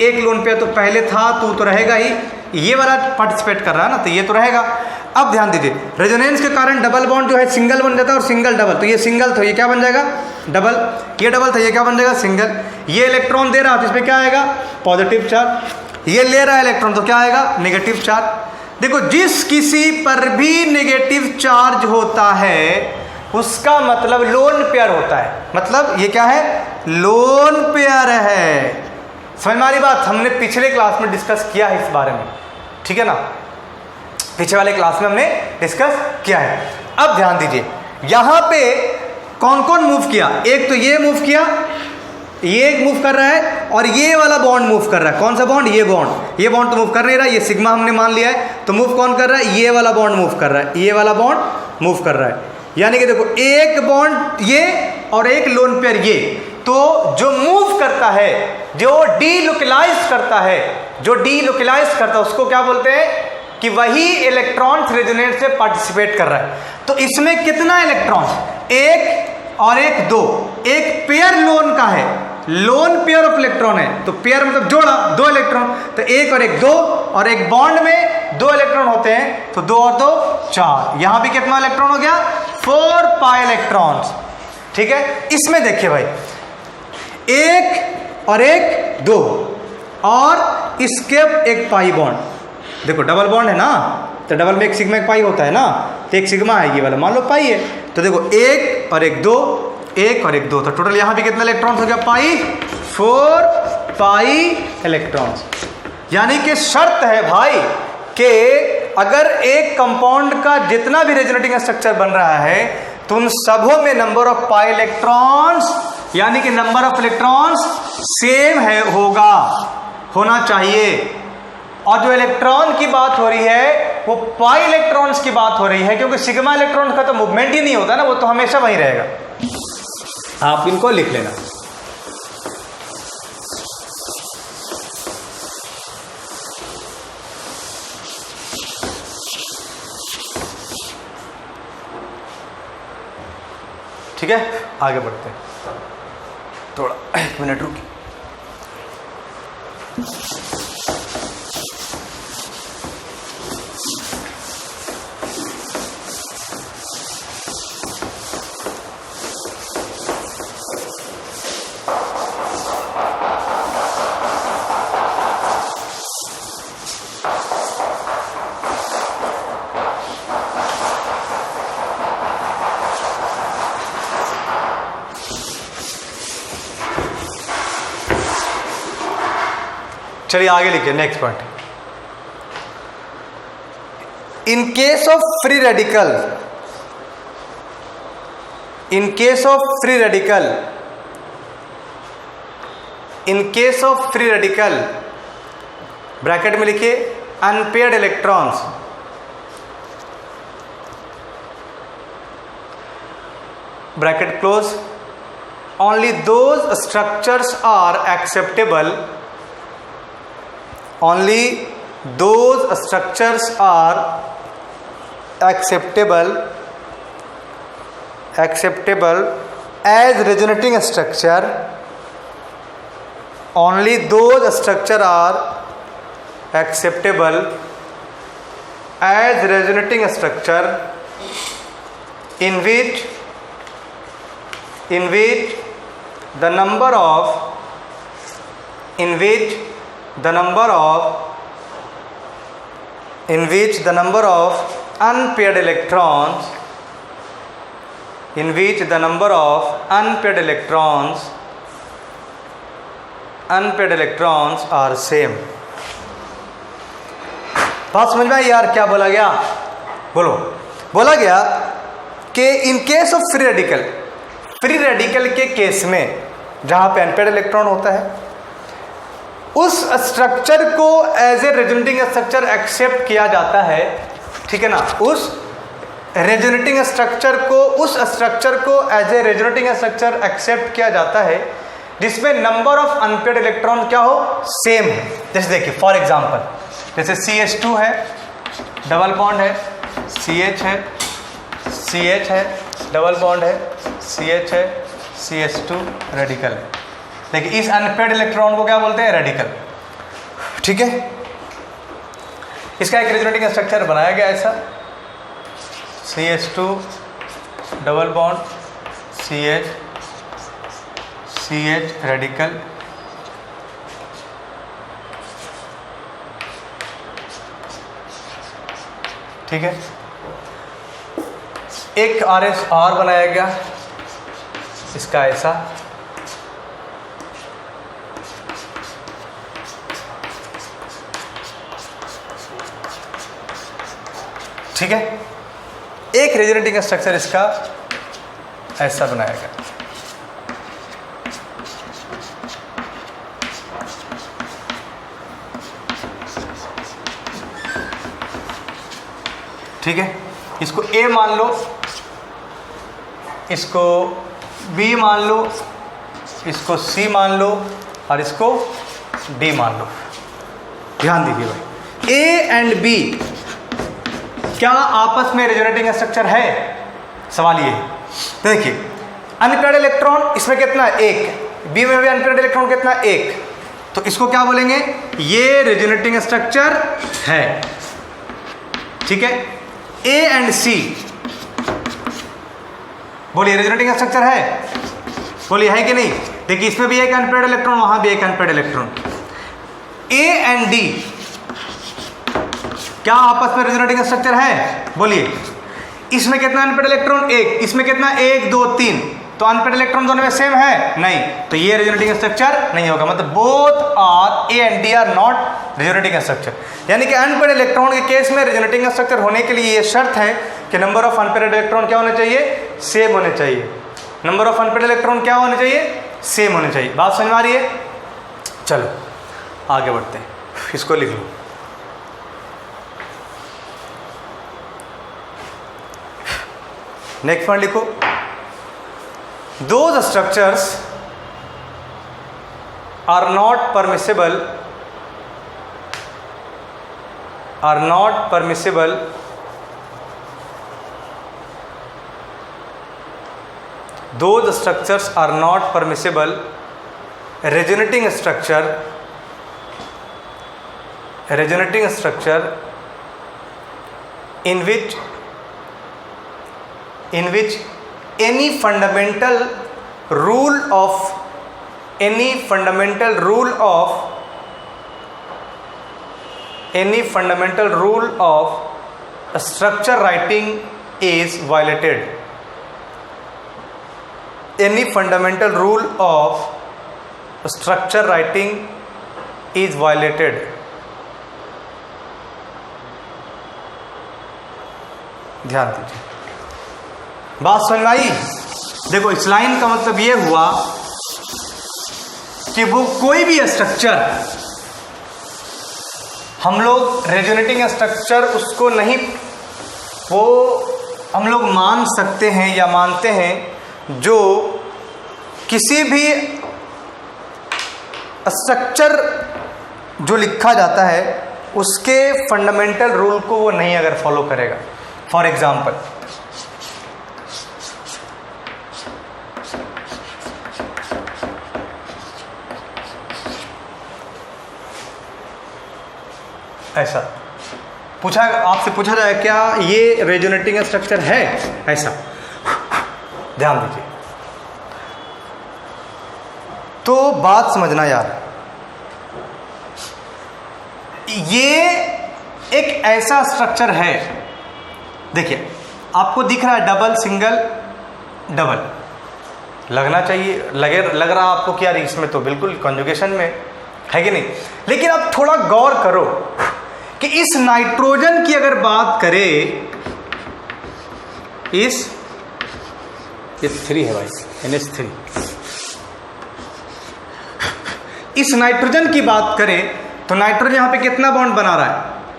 एक लोन पेयर तो पहले था तो रहेगा ही, ये वाला पार्टिसिपेट कर रहा है ना, तो ये तो रहेगा। अब ध्यान दीजिए, रेजोनेंस के कारण डबल बॉन्ड जो है सिंगल बन जाता है और सिंगल डबल, तो ये सिंगल था ये क्या बन जाएगा, डबल, ये डबल था ये क्या बन जाएगा, सिंगल। ये इलेक्ट्रॉन दे रहा है तो इसमें क्या आएगा, पॉजिटिव चार्ज, ये ले रहा है इलेक्ट्रॉन तो क्या आएगा, नेगेटिव चार्ज। देखो जिस किसी पर भी नेगेटिव चार्ज होता है उसका मतलब लोन पेयर होता है, मतलब ये क्या है, लोन पेयर है। समझ में आ रही बात, हमने पिछले क्लास में डिस्कस किया है इस बारे में, ठीक है ना, पिछले वाले क्लास में हमने डिस्कस किया है। अब ध्यान दीजिए, यहाँ पे कौन कौन मूव किया, एक तो ये मूव किया, ये एक मूव कर रहा है और ये वाला बॉन्ड मूव कर रहा है। कौन सा बॉन्ड, ये बॉन्ड, ये बॉन्ड तो मूव कर नहीं रहा, ये सिग्मा हमने मान लिया है, तो मूव कौन कर रहा है, ये वाला बॉन्ड मूव कर रहा है, ये वाला बॉन्ड मूव कर रहा है। यानी कि देखो एक बॉन्ड ये और एक लोन पेयर ये, तो जो मूव करता है, जो डीलोकलाइज करता है, जो डीलोकलाइज करता है उसको क्या बोलते हैं कि वही इलेक्ट्रॉन रेजोनेंस में पार्टिसिपेट कर रहा है। तो इसमें कितना इलेक्ट्रॉन, एक और एक दो, एक पेयर लोन का है, लोन पेयर ऑफ इलेक्ट्रॉन है, तो पेयर मतलब जोड़ा, दो इलेक्ट्रॉन, तो एक और एक दो, और एक बॉन्ड में दो इलेक्ट्रॉन होते हैं तो दो और दो चार, यहां भी कितना इलेक्ट्रॉन हो गया, 4 पाई इलेक्ट्रॉन्स, ठीक है। इसमें देखिए भाई, एक और एक दो, और इसके एक पाई बॉन्ड, देखो डबल बॉन्ड है ना, तो डबल में एक सिग्मा एक पाई होता है ना, तो एक सिग्मा है, ये वाला मान लो पाई है, तो देखो एक और एक दो, एक और एक दो, तो टोटल यहां भी कितना इलेक्ट्रॉन्स हो गया, पाई, 4 पाई इलेक्ट्रॉन्स। यानी कि शर्त है भाई कि अगर एक कंपाउंड का जितना भी रेजोनेटिंग स्ट्रक्चर बन रहा है तो उन सबों में नंबर ऑफ पाई इलेक्ट्रॉन्स यानी कि नंबर ऑफ इलेक्ट्रॉन्स सेम है, होना चाहिए। और जो इलेक्ट्रॉन की बात हो रही है वो पाई इलेक्ट्रॉन्स की बात हो रही है, क्योंकि सिग्मा इलेक्ट्रॉन का तो मूवमेंट ही नहीं होता ना, वो तो हमेशा वहीं रहेगा। आप इनको लिख लेना। ठीक है, आगे बढ़ते हैं, थोड़ा 1 मिनट रुकिए। चलिए आगे लिखिए, next point. In case of free radical, in case of free radical, in case of free radical, bracket में लिखिए unpaired electrons, bracket close, only those structures are acceptable, only those structures are acceptable as resonating structure, only those structures are acceptable as resonating structure in which the number of unpaired electrons are same। बात समझ में आई यार? क्या बोला गया? बोलो। बोला गया कि in case of free radical के केस में जहां पे अनपेयर्ड इलेक्ट्रॉन होता है, उस स्ट्रक्चर को as a resonating structure accept किया जाता है, ठीक है ना? उस स्ट्रक्चर को as a resonating structure accept किया जाता है जिसमें नंबर ऑफ अनपेयर्ड इलेक्ट्रॉन क्या हो? सेम है। जैसे देखिए फॉर एग्जांपल, जैसे CH2 है, डबल बॉन्ड है, CH है, डबल बॉन्ड है, CH है, CH2 रेडिकल है। देखिए इस अनपेयर्ड इलेक्ट्रॉन को क्या बोलते हैं? रेडिकल, ठीक है। इसका एक रेजोनेटिंग स्ट्रक्चर बनाया गया ऐसा, CH2 double bond CH radical, ठीक है। एक RS बनाया गया इसका ऐसा, ठीक है। एक रेजोनेटिंग स्ट्रक्चर इसका ऐसा बनाया गया, ठीक है। इसको A मान लो, इसको B मान लो, इसको C मान लो और इसको D मान लो। ध्यान दीजिए भाई, A एंड B क्या आपस में रेजोनेटिंग स्ट्रक्चर है? सवाल ये है। देखिए अनपेयर्ड इलेक्ट्रॉन इसमें कितना? एक। B में भी अनपेयर्ड इलेक्ट्रॉन कितना? एक। तो इसको क्या बोलेंगे? ये रेजोनेटिंग स्ट्रक्चर है, ठीक है। A एंड C बोलिए रेजोनेटिंग स्ट्रक्चर है? बोलिए है कि नहीं? देखिए इसमें भी एक अनपेयर्ड इलेक्ट्रॉन, वहां भी एक unpaired electron. A and D क्या आपस में रेजोनेटिंग स्ट्रक्चर है? बोलिए। इसमें कितना अनपेयर्ड इलेक्ट्रॉन? एक। इसमें कितना? 1 2 3। तो अनपेयर्ड इलेक्ट्रॉन दोनों में सेम है? नहीं। तो ये रेजोनेटिंग स्ट्रक्चर नहीं होगा। मतलब both are, A and D are not resonating structure. यानी कि अनपेयर्ड इलेक्ट्रॉन के केस में रेजोनेटिंग स्ट्रक्चर होने के लिए ये शर्त है कि नंबर ऑफ अनपेयर्ड इलेक्ट्रॉन क्या होने चाहिए? सेम होने चाहिए। नंबर ऑफ अनपेयर्ड इलेक्ट्रॉन क्या होने चाहिए? सेम होने चाहिए। बात समझ में आ रही है? चलो आगे बढ़ते हैं, इसको लिख लो। नेक्स्ट पॉइंट लिखो, those structures are not permissible those structures are not permissible resonating structure in which any fundamental rule of structure writing is violated. Any fundamental rule of structure writing is violated. ध्यान दीजिए, बात समझ में आई? देखो इस line का मतलब ये हुआ कि वो कोई भी स्ट्रक्चर हम लोग रेजोनेटिंग स्ट्रक्चर उसको नहीं, वो हम लोग मान सकते हैं या मानते हैं जो किसी भी स्ट्रक्चर जो लिखा जाता है उसके फंडामेंटल रूल को वो नहीं अगर फॉलो करेगा। फॉर एग्जाम्पल, ऐसा पूछा, आपसे पूछा जाए क्या ये रेजोनेटिंग स्ट्रक्चर है, ऐसा ध्यान दीजिए। तो बात समझना यार, ये एक ऐसा स्ट्रक्चर है, देखिए आपको दिख रहा है डबल सिंगल डबल, लगना चाहिए लग रहा आपको कि यार इसमें तो बिल्कुल कॉन्जुगेशन में है कि नहीं। लेकिन अब थोड़ा गौर करो कि इस नाइट्रोजन की अगर बात करें, ये 3 है भाई, NH3, इस नाइट्रोजन की बात करें तो नाइट्रोजन यहां पे कितना बॉन्ड बना रहा है,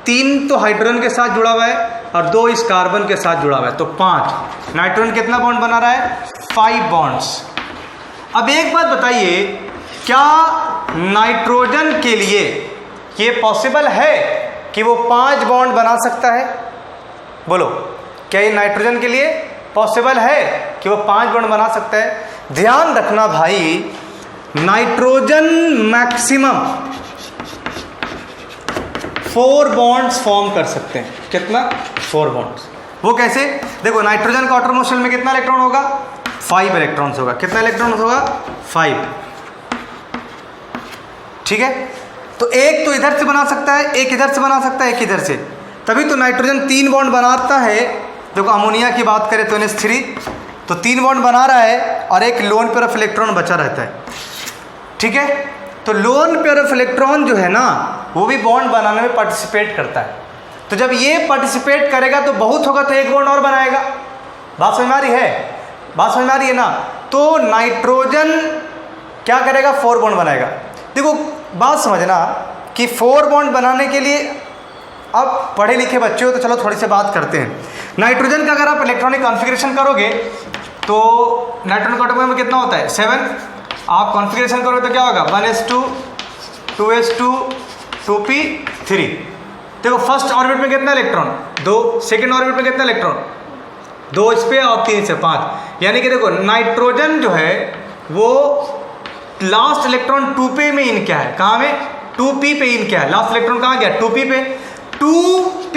3 तो हाइड्रोजन के साथ जुड़ा हुआ है और 2 इस कार्बन के साथ जुड़ा हुआ है, तो 5। नाइट्रोजन कितना बॉन्ड बना रहा है, 5 बॉन्ड्स। अब एक बात बताइए, क्या नाइट्रोजन के लिए ये पॉसिबल है कि वो 5 बॉन्ड बना सकता है? बोलो, क्या ये नाइट्रोजन के लिए पॉसिबल है कि वो 5 बॉन्ड बना सकता है? ध्यान रखना भाई, नाइट्रोजन मैक्सिमम 4 बॉन्ड्स फॉर्म कर सकते हैं। कितना? 4 बॉन्ड्स। वो कैसे? देखो, नाइट्रोजन का आउटर मोस्ट शेल में कितना इलेक्ट्रॉन होगा, 5 इलेक्ट्रॉन्स होगा। कितना इलेक्ट्रॉन होगा, 5। ठीक है, तो एक तो इधर से बना सकता है, एक इधर से बना सकता है, एक इधर से, तभी तो नाइट्रोजन 3 बॉन्ड बनाता है। देखो अमोनिया की बात करें तो NH3 तो 3 बॉन्ड बना रहा है और एक लोन पेयर ऑफ इलेक्ट्रॉन बचा रहता है। ठीक है, तो लोन पेयर ऑफ इलेक्ट्रॉन जो है ना, वो भी बॉन्ड बनाने में पार्टिसिपेट करता है। तो जब ये पार्टिसिपेट करेगा तो बहुत होगा तो एक बॉन्ड और बनाएगा। बात समझ में आ रही है? बात समझ में आ रही है ना? तो नाइट्रोजन क्या करेगा, 4 बॉन्ड बनाएगा। देखो बात समझना कि 4 बॉन्ड बनाने के लिए, अब पढ़े लिखे बच्चे हो तो चलो थोड़ी सी बात करते हैं। नाइट्रोजन का अगर आप इलेक्ट्रॉनिक कॉन्फ़िगरेशन करोगे तो नाइट्रोजन का एटॉमिक नंबर कितना होता है, 7। आप कॉन्फ़िगरेशन करोगे तो क्या होगा, 1s2 2s2 2p3। देखो फर्स्ट ऑर्बिट में कितना इलेक्ट्रॉन, 2। सेकेंड ऑर्बिट में कितना इलेक्ट्रॉन, 2 इस पे और 3 से 5। यानी कि देखो नाइट्रोजन जो है वो लास्ट इलेक्ट्रॉन 2p में इन क्या है, कहाँ में, 2p पे इन क्या है, लास्ट इलेक्ट्रॉन कहाँ गया, 2p पे। 2p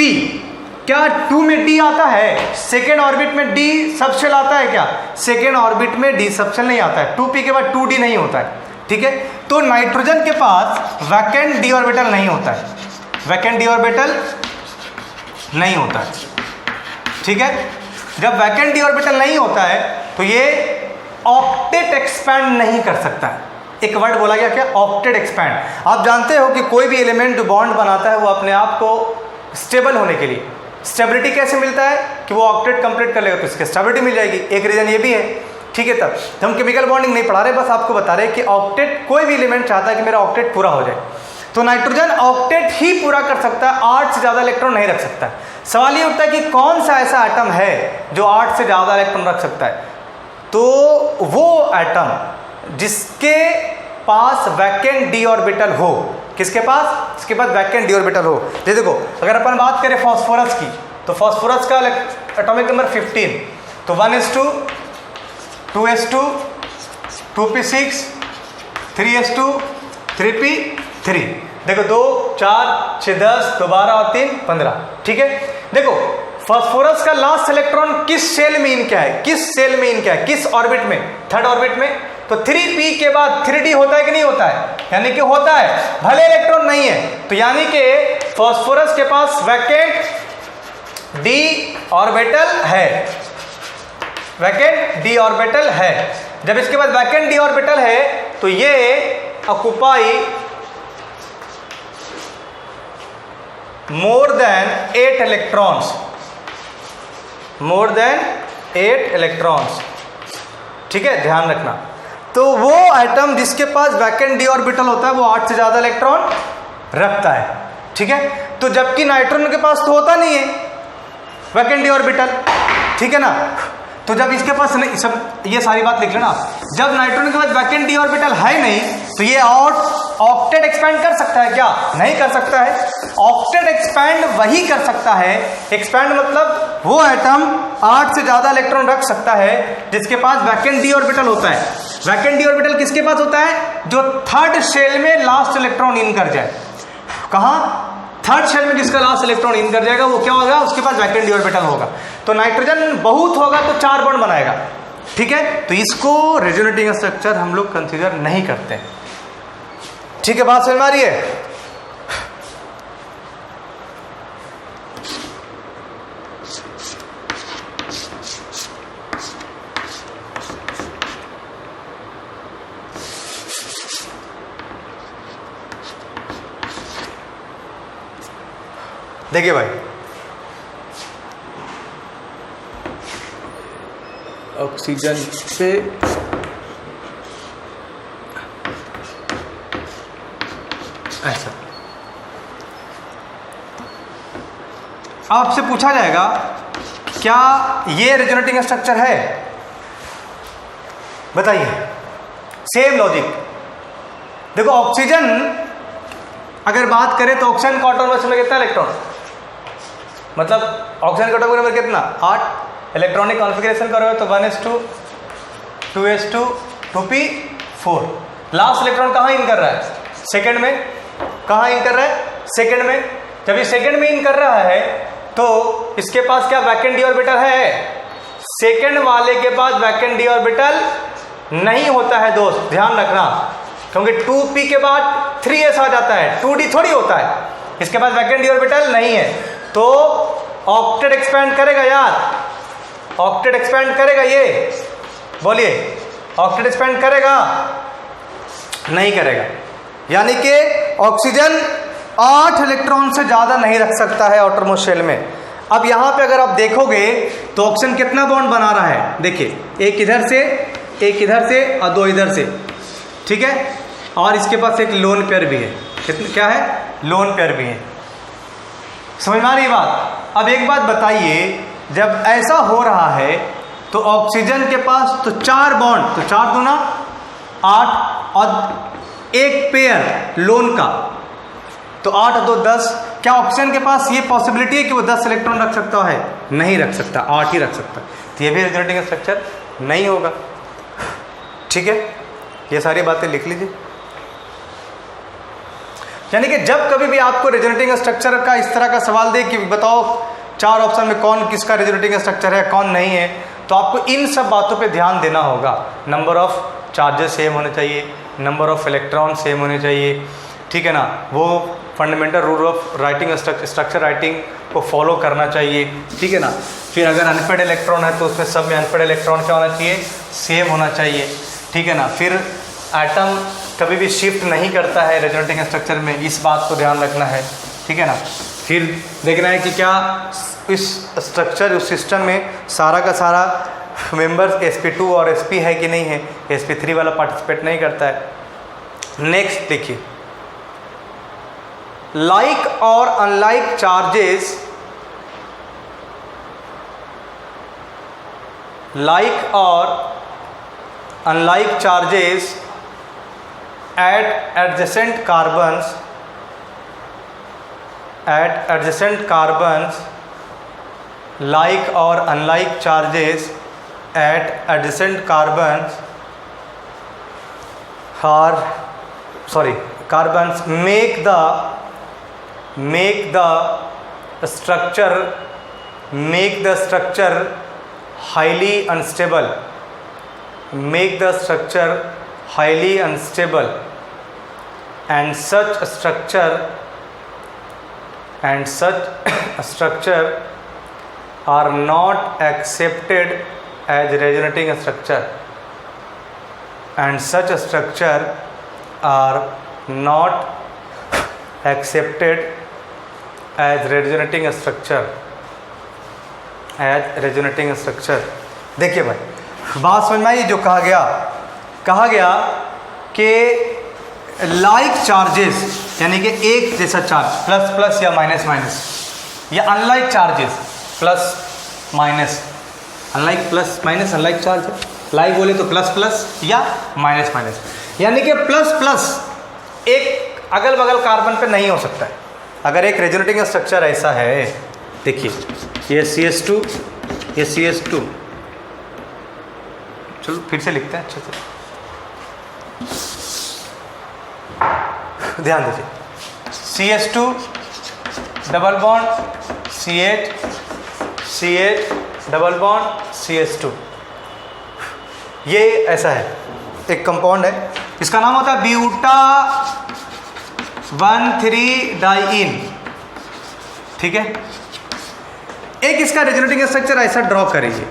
क्या 2 में d आता है, सेकेंड ऑर्बिट में d सबशेल आता है क्या, सेकेंड ऑर्बिट में d सबशेल नहीं आता है, 2p के बाद 2d नहीं होता है। ठीक है, तो नाइट्रोजन के पास वैकेंट d ऑर्बिटल नहीं होता है, वैकेंट d ऑर्बिटल नहीं होता है। ठीक है, जब वैकेंट d ऑर्बिटल नहीं होता है तो ये ऑक्टेट एक्सपैंड नहीं कर सकता है। एक वर्ड बोला गया क्या, ऑक्टेट एक्सपैंड। आप जानते हो कि कोई भी एलिमेंट जो बॉन्ड बनाता है वो अपने आप को स्टेबल होने के लिए, स्टेबिलिटी कैसे मिलता है कि वो ऑक्टेट कंप्लीट कर लेगा तो इसकी स्टेबिलिटी मिल जाएगी। एक रीजन ये भी है। ठीक है, तब तो हम केमिकल बॉन्डिंग नहीं पढ़ा रहे, बस आपको बता रहे कि ऑक्टेट, कोई भी एलिमेंट चाहता है कि मेरा ऑक्टेट पूरा हो जाए, तो नाइट्रोजन ऑक्टेट ही पूरा कर सकता है, 8 से ज़्यादा इलेक्ट्रॉन नहीं रख सकता है। सवाल ये उठता है कि कौन सा ऐसा एटम है जो 8 से ज़्यादा इलेक्ट्रॉन रख सकता है, तो वो एटम जिसके पास वैकेंट d ऑर्बिटल हो, किसके पास, इसके पास वैकेंट d ऑर्बिटल हो। ये देखो, अगर अपन बात करें फास्फोरस की तो फास्फोरस का एटॉमिक नंबर 15, तो 1s2 2s2 2p6 3s2 3p3। देखो 2 4 6 10 2 12 और 3 15। ठीक है, देखो फास्फोरस का लास्ट इलेक्ट्रॉन किस शेल में इन क्या है, किस शेल में इन क्या है, किस ऑर्बिट में, थर्ड ऑर्बिट में। तो 3p के बाद 3d होता है कि नहीं होता है, यानी कि होता है, भले इलेक्ट्रॉन नहीं है। तो यानी कि फास्फोरस के पास वैकेंट d ऑर्बिटल है, वैकेंट d ऑर्बिटल है। जब इसके पास वैकेंट d ऑर्बिटल है तो ये occupy more than 8 electrons, more than 8 electrons. ठीक है, ध्यान रखना। तो वो एटम जिसके पास वैकेंट d ऑर्बिटल होता है वो 8 से ज़्यादा इलेक्ट्रॉन रखता है। ठीक है, तो जबकि नाइट्रोजन के पास तो होता नहीं है वैकेंट d ऑर्बिटल। ठीक है ना, तो जब इसके पास नहीं, सब ये सारी बात लिख लेना, जब नाइट्रोजन के पास वैकेंट डी ऑर्बिटल है नहीं तो ये ऑक्टेट एक्सपैंड कर सकता है क्या? नहीं कर सकता है। ऑक्टेट एक्सपैंड वही कर सकता है, एक्सपैंड मतलब वो एटम 8 से ज्यादा इलेक्ट्रॉन रख सकता है जिसके पास वैकेंट डी ऑर्बिटल होता है। वैकेंट डी ऑर्बिटल किसके पास होता है? जो थर्ड शेल में लास्ट इलेक्ट्रॉन इन कर जाए। कहां? थर्ड शेल में जिसका लास्ट इलेक्ट्रॉन इन कर जाएगा वो क्या होगा? उसके पास वैकेंट डी ऑर्बिटल होगा। तो नाइट्रोजन बहुत होगा तो 4 बॉन्ड बनाएगा, ठीक है। तो इसको रेजोनेटिंग स्ट्रक्चर हम लोग कंसीडर नहीं करते, ठीक है। बात समझ में आ रही है? देखिए भाई, ऑक्सीजन पे ऐसा आपसे पूछा जाएगा क्या ये रेजोनेटिंग स्ट्रक्चर है? बताइए। Same logic. देखो ऑक्सीजन अगर बात करें तो ऑक्सीजन का एटॉमिक नंबर कितना इलेक्ट्रॉन, मतलब ऑक्सीजन का एटॉमिक नंबर कितना? 8। इलेक्ट्रॉनिक कॉन्फ़िगरेशन करोगे तो 1s2 2s2 2p4। Last electron कहाँ इन कर रहा है? सेकंड में। कहाँ इन कर रहा है? सेकंड में। जब ये सेकंड में इन कर रहा है तो इसके पास क्या वैकेंट डी ऑर्बिटल है? सेकंड वाले के पास वैकेंट डी ऑर्बिटल नहीं होता है दोस्त, ध्यान रखना, क्योंकि 2p के बाद 3s आ जाता है, 2d थोड़ी होता है। इसके पास वैकेंट डी ऑर्बिटल नहीं है तो ऑक्टेट एक्सपैंड करेगा यार, ऑक्टेट एक्सपैंड करेगा ये, बोलिए ऑक्टेट एक्सपैंड करेगा? नहीं करेगा। यानी कि ऑक्सीजन 8 इलेक्ट्रॉन से ज़्यादा नहीं रख सकता है आउटरमोस्ट शेल में। अब यहाँ पे अगर आप देखोगे तो ऑक्सीजन कितना बॉन्ड बना रहा है? देखिए, एक इधर से, एक इधर से और 2 इधर से, ठीक है। और इसके पास एक लोन पेयर भी है। कितना क्या है? लोन पेयर भी है। समझ में आ रही बात? अब एक बात बताइए, जब ऐसा हो रहा है तो ऑक्सीजन के पास तो 4 बॉन्ड, तो 4 दूना 8 और एक पेयर लोन का, तो 8 और 2 10। क्या ऑक्सीजन के पास ये पॉसिबिलिटी है कि वो 10 इलेक्ट्रॉन रख सकता है? नहीं रख सकता, 8 ही रख सकता। तो ये भी रेजोनेटिंग स्ट्रक्चर नहीं होगा, ठीक है। ये सारी बातें लिख लीजिए। यानी कि जब कभी भी आपको रेजोनेटिंग स्ट्रक्चर का इस तरह का सवाल दे कि बताओ 4 ऑप्शन में कौन किसका रेजोनेटिंग स्ट्रक्चर है, कौन नहीं है, तो आपको इन सब बातों पे ध्यान देना होगा। नंबर ऑफ चार्जेस सेम होने चाहिए, नंबर ऑफ इलेक्ट्रॉन सेम होने चाहिए, ठीक है ना। वो fundamental rule of writing structure writing को फॉलो करना चाहिए, ठीक है ना। फिर अगर अनपेड इलेक्ट्रॉन है तो उसमें सब में अनपेड इलेक्ट्रॉन क्या होना चाहिए? सेम होना चाहिए, ठीक है ना। फिर एटम कभी भी शिफ्ट नहीं करता है रेजोनेटिंग स्ट्रक्चर में, इस बात को ध्यान रखना है, ठीक है ना। फिर देखना है कि क्या इस स्ट्रक्चर, उस सिस्टम में सारा का सारा मेंबर्स sp2 और sp है कि नहीं है, sp3 वाला पार्टिसिपेट नहीं करता है। नेक्स्ट देखिए, लाइक और अनलाइक चार्जेस, लाइक और unlike charges at adjacent carbons, at adjacent carbons, like or unlike charges at adjacent carbons are carbons make the structure highly unstable, make the structure highly unstable, and such structure are not accepted as resonating structure, and such structure are not accepted as resonating structure, as resonating structure। देखिए भाई, बात समझ में आई? जो कहा गया कि like charges यानी कि एक जैसा चार्ज, प्लस प्लस या माइनस माइनस, या unlike charges, plus minus, unlike plus minus unlike charge है, लाइक बोले तो प्लस प्लस या माइनस माइनस, यानी कि प्लस प्लस एक अगल बगल कार्बन पे नहीं हो सकता है। अगर एक रेजोनेटिंग स्ट्रक्चर ऐसा है, देखिए ये CH2 ये CH2, चलो फिर से लिखते हैं अच्छे से, ध्यान दीजिए, CH2 double bond CH CH double bond CH2, ये ऐसा है एक कंपाउंड है, इसका नाम होता है ब्यूटा 1,3 डाइईन, ठीक है। एक इसका रेजोनेटिंग स्ट्रक्चर ऐसा ड्रॉ करेंगे,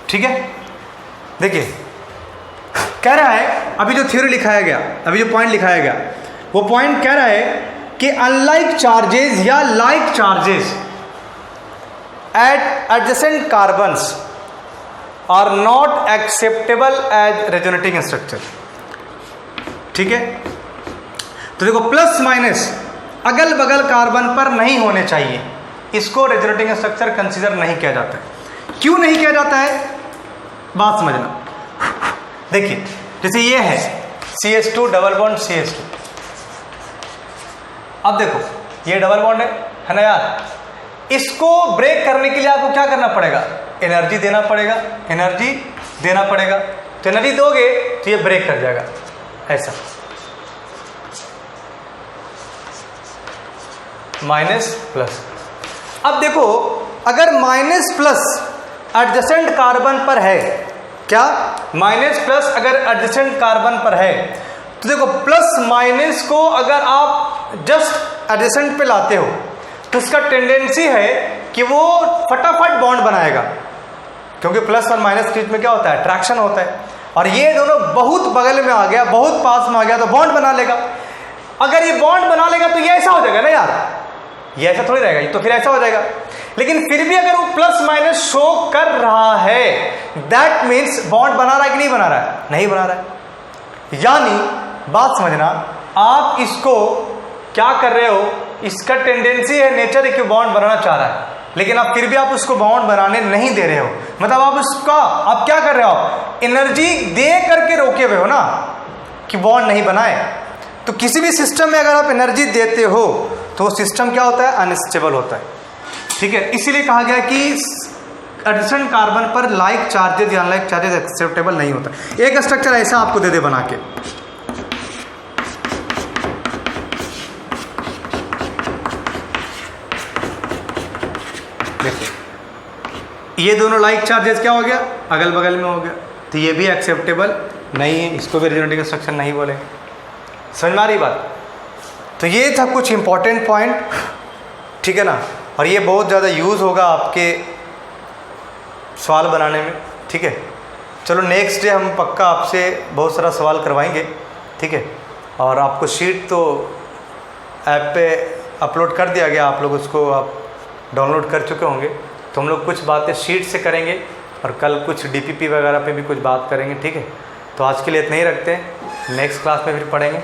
ठीक है। देखिए कह रहा है, अभी जो थ्योरी लिखाया गया, अभी जो पॉइंट लिखाया गया, वो पॉइंट कह रहा है कि अनलाइक चार्जेस या like charges at adjacent carbons are not acceptable as resonating structure, ठीक है। तो देखो प्लस माइनस अगल बगल कार्बन पर नहीं होने चाहिए, इसको रेजोनेटिंग स्ट्रक्चर कंसीडर नहीं किया जाता है। क्यों नहीं किया जाता है, बात समझना। देखिए जैसे ये है CH2 डबल बॉन्ड CH2, अब देखो ये डबल बॉन्ड है ना यार, इसको ब्रेक करने के लिए आपको क्या करना पड़ेगा, एनर्जी देना पड़ेगा, एनर्जी देना पड़ेगा। तो एनर्जी दोगे तो ये ब्रेक कर जाएगा ऐसा, माइनस प्लस। अब देखो अगर माइनस प्लस एडजेसेंट कार्बन पर है, क्या माइनस प्लस अगर एडजेसेंट कार्बन पर है, तो देखो प्लस माइनस को अगर आप जस्ट एडजेसेंट पे लाते हो तो इसका टेंडेंसी है कि वो फटाफट बॉन्ड बनाएगा, क्योंकि प्लस और माइनस के बीच में क्या होता है, अट्रैक्शन होता है। और ये दोनों बहुत बगल में आ गया, बहुत पास में आ गया, तो बॉन्ड बना लेगा। अगर ये बॉन्ड बना लेगा तो ये ऐसा हो जाएगा ना यार, ये ऐसा थोड़ी रहेगा, तो फिर ऐसा हो जाएगा। लेकिन फिर भी अगर वो प्लस माइनस शो कर रहा है, दैट मीन्स बॉन्ड बना रहा है कि नहीं बना रहा है, नहीं बना रहा है। यानी बात समझना, आप इसको क्या कर रहे हो, इसका टेंडेंसी है, नेचर है कि बॉन्ड बनाना चाह रहा है, लेकिन आप फिर भी आप उसको बॉन्ड बनाने नहीं दे रहे हो। मतलब आप उसका आप क्या कर रहे हो, एनर्जी दे करके रोके हुए हो ना कि बॉन्ड नहीं बनाए। तो किसी भी सिस्टम में अगर आप एनर्जी देते हो तो वो सिस्टम क्या होता है, अनस्टेबल होता है, ठीक है। इसीलिए कहा गया कि एडजेसेंट कार्बन पर लाइक चार्जेस या अनलाइक चार्जेस एक्सेप्टेबल नहीं होता। एक स्ट्रक्चर ऐसा आपको दे दे बना के, देखिए ये दोनों लाइक चार्जेस क्या हो गया, अगल बगल में हो गया, तो ये भी एक्सेप्टेबल नहीं है, इसको भी रेजोनेटिंग स्ट्रक्चर नहीं बोलेंगे। समझ में आ रही बात। तो ये था कुछ इंपॉर्टेंट पॉइंट, ठीक है ना, और ये बहुत ज़्यादा यूज़ होगा आपके सवाल बनाने में, ठीक है। चलो नेक्स्ट डे हम पक्का आपसे बहुत सारा सवाल करवाएंगे, ठीक है। और आपको शीट तो ऐप पे अपलोड कर दिया गया, आप लोग उसको आप डाउनलोड कर चुके होंगे। तो हम लोग कुछ बातें शीट से करेंगे और कल कुछ DPP वगैरह पे भी कुछ बात करेंगे, ठीक है। तो आज के लिए इतना ही रखते हैं, नेक्स्ट क्लास में फिर पढ़ेंगे।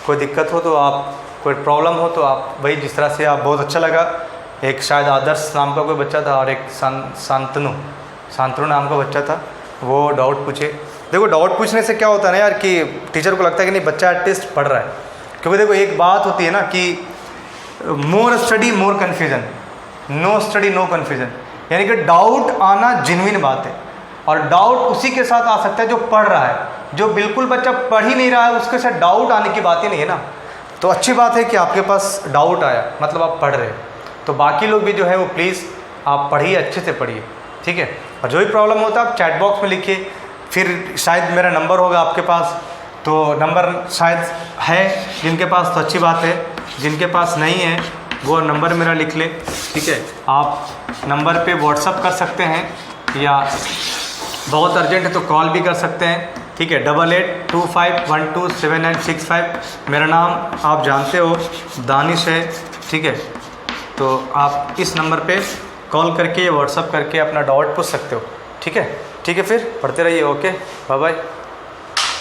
कोई दिक्कत हो तो आप, कोई प्रॉब्लम हो तो आप वही, जिस तरह से आप, बहुत अच्छा लगा, एक शायद आदर्श नाम का कोई बच्चा था और एक शांतनु नाम का बच्चा था, वो डाउट पूछे। देखो डाउट पूछने से क्या होता है ना यार, कि टीचर को लगता है कि नहीं बच्चा एटलीस्ट पढ़ रहा है। क्योंकि देखो एक बात होती है ना कि more study more confusion, no study no confusion, यानी कि डाउट आना जेन्युइन बात है। और डाउट उसी के साथ आ सकता है जो पढ़ रहा है, जो बिल्कुल बच्चा पढ़ ही नहीं रहा है उसके साथ डाउट आने की बात ही नहीं है ना। तो अच्छी बात है कि आपके पास डाउट आया, मतलब आप पढ़ रहे हो। तो बाकी लोग भी जो है वो प्लीज़ आप पढ़िए, अच्छे से पढ़िए, ठीक है। और जो भी प्रॉब्लम होता है आप चैट बॉक्स में लिखिए, फिर शायद मेरा नंबर होगा आपके पास, तो नंबर शायद है जिनके पास तो अच्छी बात है, जिनके पास नहीं है वो नंबर मेरा लिख ले, ठीक है। आप नंबर पे व्हाट्सअप कर सकते हैं या बहुत अर्जेंट है तो कॉल भी कर सकते हैं, ठीक है। 8825127965। मेरा नाम आप जानते हो, दानिश है, ठीक है। तो आप इस नंबर पे कॉल करके या व्हाट्सअप करके अपना डाउट पूछ सकते हो, ठीक है। ठीक है, फिर पढ़ते रहिए। Okay, bye bye.